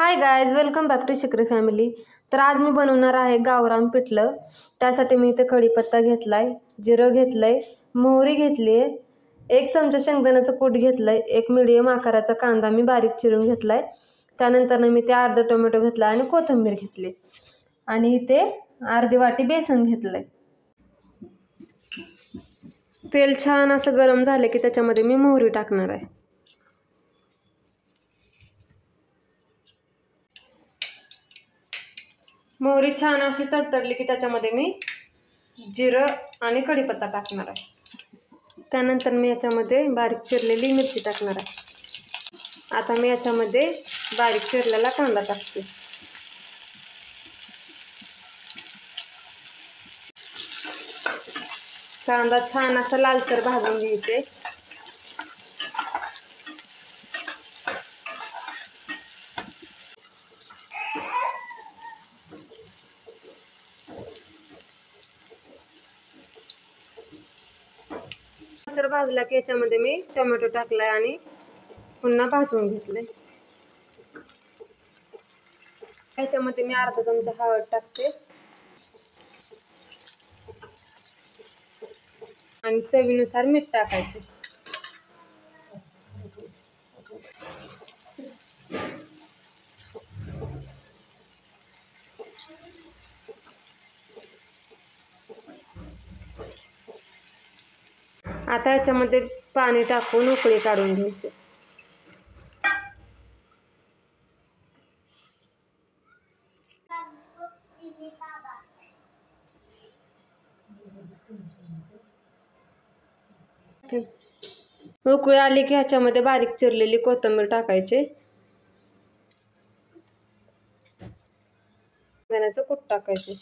High guys, welcome back to Shikari family. तर आज मी बनवणार आहे गावरान पिठलं। त्यासाठी मी इथे कढीपत्ता घेतलाय, जिरं घेतलंय, मोहरी घेतली आहे, 1 चमचा शेंगदाण्याचं कूट घेतलंय, 1 मीडियम आकाराचा कांदा मी बारीक चिरून घेतलाय। त्यानंतर मी ते अर्धा टोमॅटो घेतला आणि कोथिंबीर घेतली आणि इथे अर्धी वाटी बेसन घेतलंय। तेल छान असं गरम झाले की त्याच्यामध्ये मी मोहरी टाकणार आहे। मोहरी छान अशी तडतडली की त्याच्यामध्ये मी जिरं आणि कढीपत्ता टाकणार आहे। त्यानंतर मी याच्यामध्ये बारीक चिरलेली मिरची टाकणार आहे। आता मी याच्यामध्ये बारीक चिरलेला कांदा टाकते। कांदा छान असा लालसर भाजून घ्यायचे। लालसर भाजला की याच्यामध्ये मी टोमॅटो टाकलाय आणि पुन्हा भाजून घेतले। याच्यामध्ये मी अर्धा चमचा हळद टाकते आणि चवीनुसार मीठ टाकायचे। आता याच्यामध्ये पाणी टाकून उकळी काढून घ्यायची। उकळी आली की ह्याच्यामध्ये बारीक चिरलेली कोथिंबीर टाकायची, शेंगदाण्याचं कूट टाकायचे,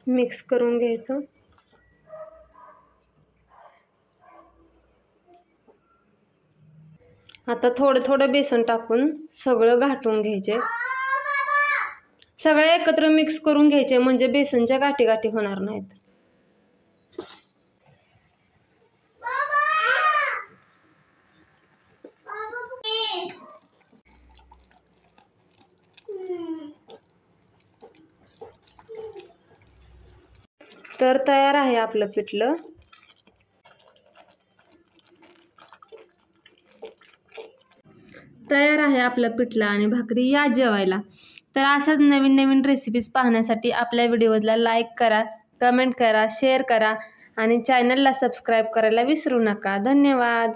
मिक्स करून घ्यायचं। आता थोडं थोडं बेसन टाकून सगळं घाटून घ्यायचे। सगळे एकत्र मिक्स करून घ्यायचे म्हणजे बेसनच्या गाठी गाठी होणार नाहीत। तर तयार आहे आपलं पिठलं। तयार आहे आपलं पिठलं आणि भाकरी, या जेवायला। तर अशाच नवीन नवीन रेसिपीज पाहण्यासाठी आपल्या व्हिडिओला लाईक करा, कमेंट करा, शेअर करा आणि चॅनलला सबस्क्राईब करायला विसरू नका। धन्यवाद।